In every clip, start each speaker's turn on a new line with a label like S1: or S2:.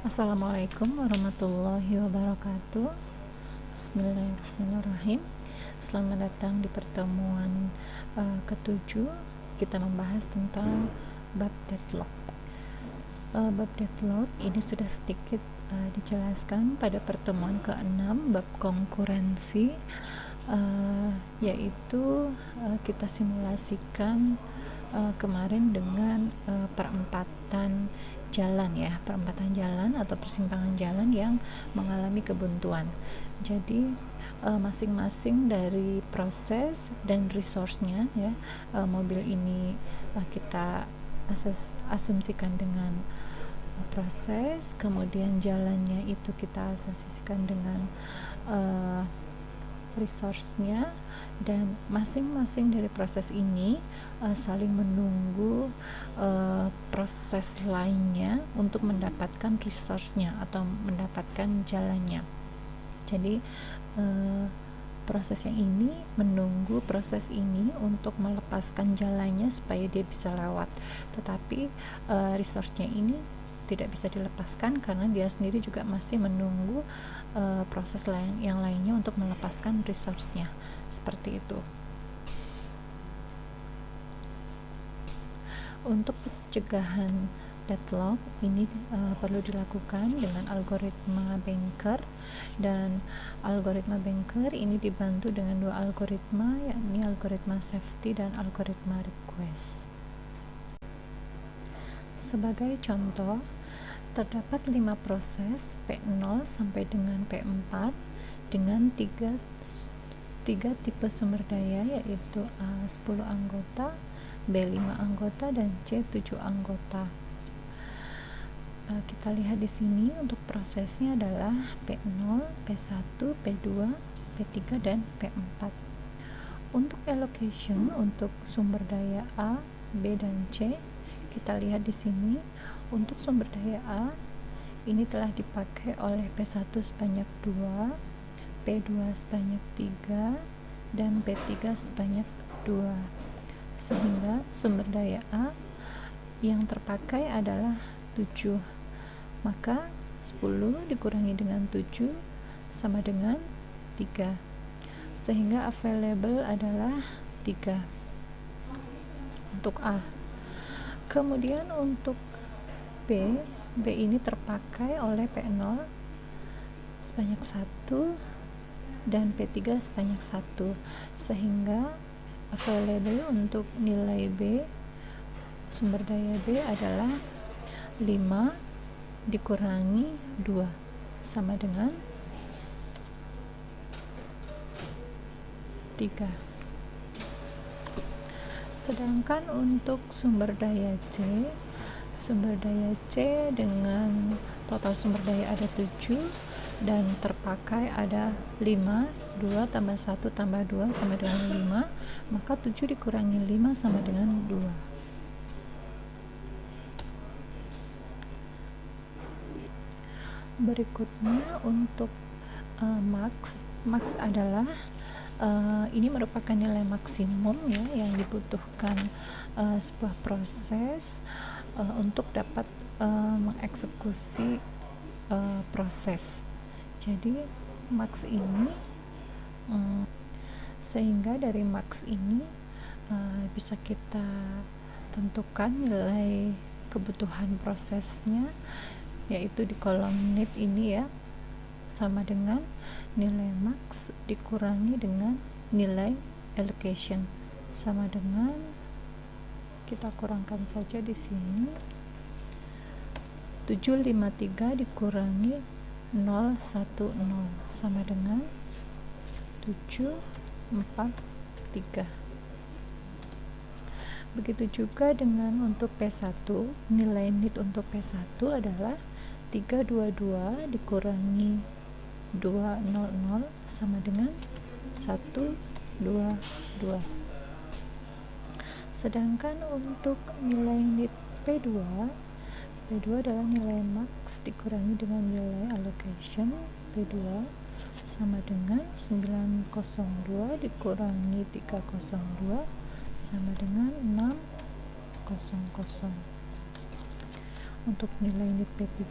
S1: Assalamualaikum warahmatullahi wabarakatuh. Bismillahirrahmanirrahim. Selamat datang di pertemuan ketujuh. Kita membahas tentang bab deadlock. Bab deadlock ini sudah sedikit dijelaskan pada pertemuan ke-6 bab konkurensi, yaitu kita simulasikan kemarin dengan perempatan jalan atau persimpangan jalan yang mengalami kebuntuan. Jadi masing-masing dari proses dan resource-nya ya, mobil ini kita asumsikan dengan proses, kemudian jalannya itu kita asumsikan dengan resource-nya, dan masing-masing dari proses ini saling menunggu proses lainnya untuk mendapatkan resource-nya atau mendapatkan jalannya. Jadi proses yang ini menunggu proses ini untuk melepaskan jalannya supaya dia bisa lewat, tetapi resource-nya ini tidak bisa dilepaskan karena dia sendiri juga masih menunggu proses yang lainnya untuk melepaskan resource-nya. Seperti itu. Untuk pencegahan deadlock ini perlu dilakukan dengan algoritma Banker, dan algoritma Banker ini dibantu dengan dua algoritma, yakni algoritma safety dan algoritma request. Sebagai contoh, terdapat 5 proses P0 sampai dengan P4 dengan 3 tipe sumber daya, yaitu A 10 anggota, B 5 anggota, dan C 7 anggota. Kita lihat di sini untuk prosesnya adalah P0, P1, P2, P3, dan P4. Untuk allocation untuk sumber daya A, B, dan C, kita lihat di sini. Untuk sumber daya A ini telah dipakai oleh P1 sebanyak 2, P2 sebanyak 3, dan P3 sebanyak 2, sehingga sumber daya A yang terpakai adalah 7. Maka 10 dikurangi dengan 7 sama dengan 3, sehingga available adalah 3 untuk A. Kemudian untuk B ini terpakai oleh P0 sebanyak 1 dan P3 sebanyak 1, sehingga available untuk nilai B, sumber daya B adalah 5 dikurangi 2 sama dengan 3. Sedangkan untuk sumber daya C dengan total sumber daya ada 7 dan terpakai ada 5, 2 tambah 1 tambah 2 sama dengan 5, maka 7 dikurangi 5 sama dengan 2. Berikutnya untuk max adalah ini merupakan nilai maksimum ya yang dibutuhkan sebuah proses untuk dapat mengeksekusi proses. Jadi max ini sehingga dari max ini bisa kita tentukan nilai kebutuhan prosesnya, yaitu di kolom need ini ya, sama dengan nilai max dikurangi dengan nilai allocation, sama dengan, kita kurangkan saja di sini, 753 dikurangi 010 sama dengan 743. Begitu juga dengan untuk P1, nilai need untuk P1 adalah 322 dikurangi 200 sama dengan 122. Sedangkan untuk nilai need P2 adalah nilai max dikurangi dengan nilai allocation P2 sama dengan 902 dikurangi 302 sama dengan 600. Untuk nilai need P3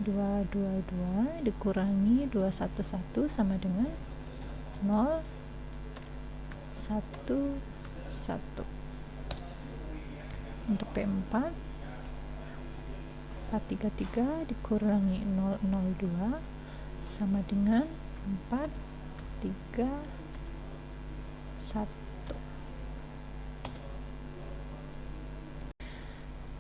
S1: 222 dikurangi 211 sama dengan 0 1 1. Untuk P4 433 dikurangi 002 sama dengan 4 3 1.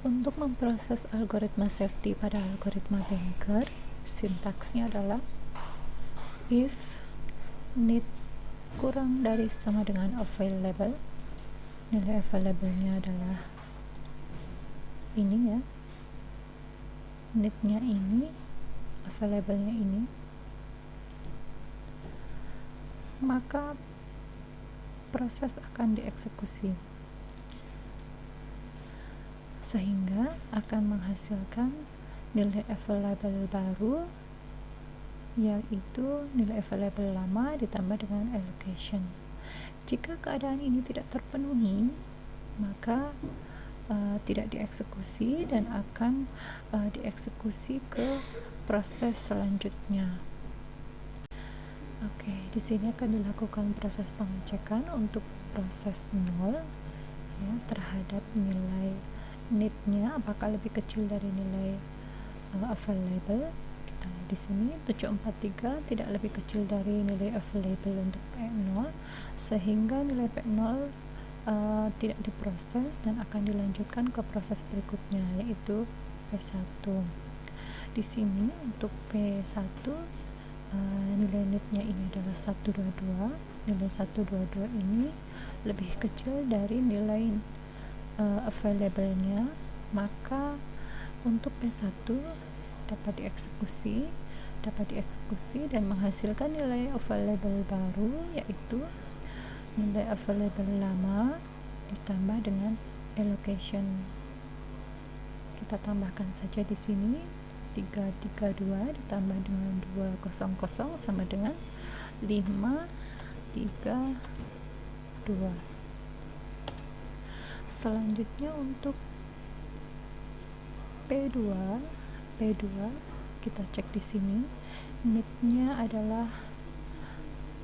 S1: Untuk memproses algoritma safety pada algoritma banker, sintaksnya adalah if need kurang dari sama dengan available, nilai available-nya adalah ini ya, need-nya ini, available-nya ini, maka proses akan dieksekusi sehingga akan menghasilkan nilai available baru, yaitu nilai available lama ditambah dengan allocation. Jika keadaan ini tidak terpenuhi, maka tidak dieksekusi dan akan dieksekusi ke proses selanjutnya. Oke, di sini akan dilakukan proses pengecekan untuk proses 0 ya, terhadap nilai need-nya apakah lebih kecil dari nilai available. Kita lihat di sini 743 tidak lebih kecil dari nilai available untuk P0, sehingga nilai P0 tidak diproses dan akan dilanjutkan ke proses berikutnya, yaitu P1. Di sini untuk P1 nilai need-nya ini adalah 122. Nilai 122 ini lebih kecil dari nilai available-nya, maka untuk P1 dapat dieksekusi dan menghasilkan nilai available baru, yaitu nilai available lama ditambah dengan allocation. Kita tambahkan saja di sini 332 ditambah dengan 200 sama dengan 532. Selanjutnya untuk P2 kita cek di sini, need-nya adalah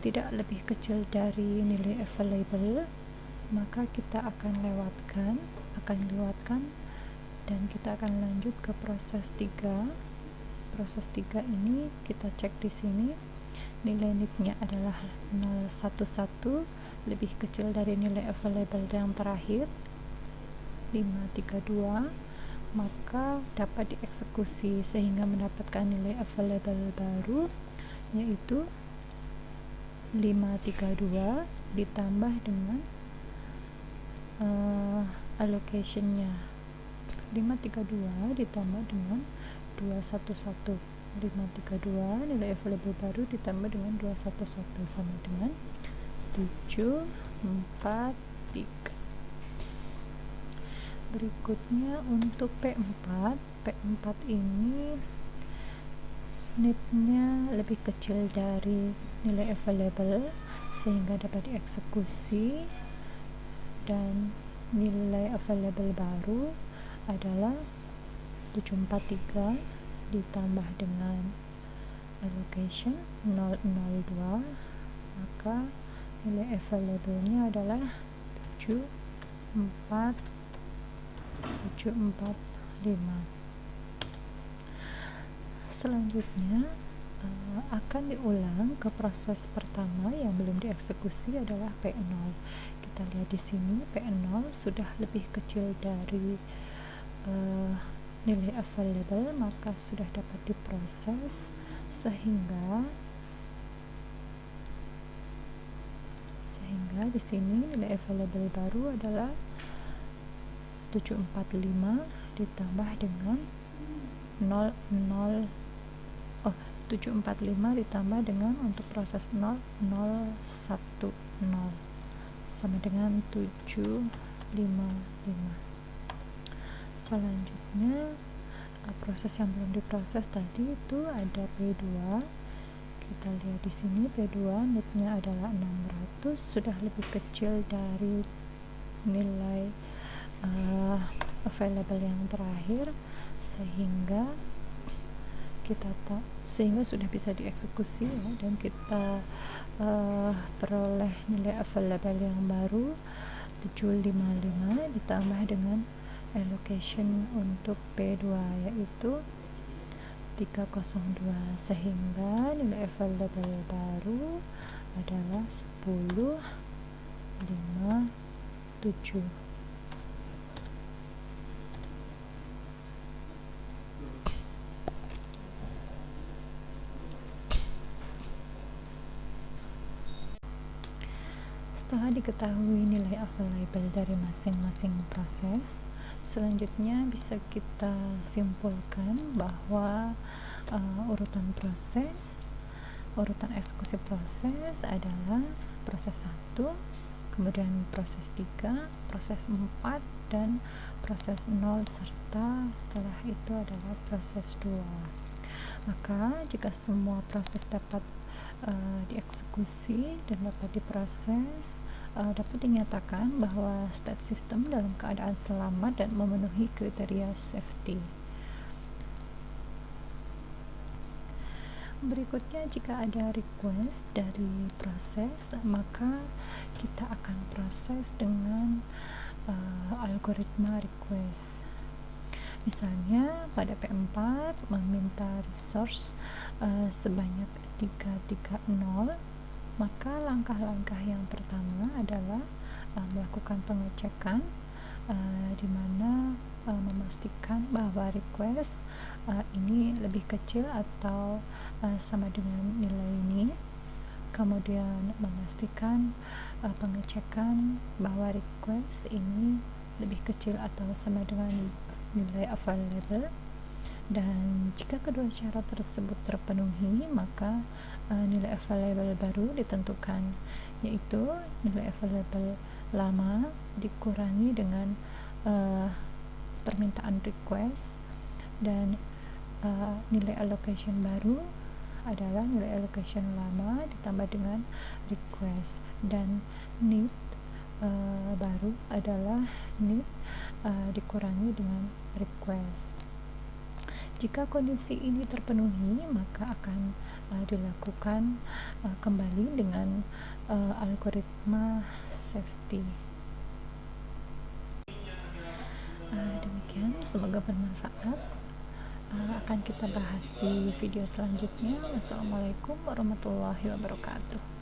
S1: tidak lebih kecil dari nilai available, maka kita akan lewatkan dan kita akan lanjut ke proses 3. Proses 3 ini kita cek di sini, nilai need-nya adalah 011, lebih kecil dari nilai available yang terakhir 532, maka dapat dieksekusi sehingga mendapatkan nilai available baru, yaitu 532 ditambah dengan allocation-nya 532 ditambah dengan 211. 532 nilai available baru ditambah dengan 211 sama dengan 743. Berikutnya untuk P4 ini need-nya lebih kecil dari nilai available sehingga dapat dieksekusi, dan nilai available baru adalah 743 ditambah dengan allocation 002, maka nilai available-nya adalah 745. Selanjutnya akan diulang ke proses pertama yang belum dieksekusi adalah P0. Kita lihat di sini P0 sudah lebih kecil dari nilai available, maka sudah dapat diproses sehingga di sini nilai available baru adalah 745 ditambah dengan 745 ditambah dengan untuk proses 0010 sama dengan 755. Selanjutnya proses yang belum diproses tadi itu ada P2. Kita lihat di sini P2 need-nya adalah 600, sudah lebih kecil dari nilai available yang terakhir, sehingga ditata sehingga sudah bisa dieksekusi ya, dan kita peroleh nilai available yang baru 755 ditambah dengan allocation untuk P2 yaitu 302, sehingga nilai available baru adalah 1057. Setelah diketahui nilai available dari masing-masing proses, selanjutnya bisa kita simpulkan bahwa urutan eksekusi proses adalah proses 1, kemudian proses 3, proses 4, dan proses 0, serta setelah itu adalah proses 2. Maka jika semua proses dapat dieksekusi dan dapat diproses, dapat dinyatakan bahwa state system dalam keadaan selamat dan memenuhi kriteria safety. Berikutnya, jika ada request dari proses, maka kita akan proses dengan algoritma request. Misalnya pada P4 meminta resource sebanyak 330, maka langkah-langkah yang pertama adalah melakukan pengecekan di mana memastikan bahwa request ini lebih kecil atau sama dengan nilai ini, kemudian memastikan pengecekan bahwa request ini lebih kecil atau sama dengan nilai available, dan jika kedua syarat tersebut terpenuhi maka nilai available baru ditentukan, yaitu nilai available lama dikurangi dengan permintaan request, dan nilai allocation baru adalah nilai allocation lama ditambah dengan request, dan need baru adalah need dikurangi dengan request. Jika kondisi ini terpenuhi, maka akan dilakukan kembali dengan algoritma safety. Demikian, semoga bermanfaat. Akan kita bahas di video selanjutnya. Wassalamualaikum warahmatullahi wabarakatuh.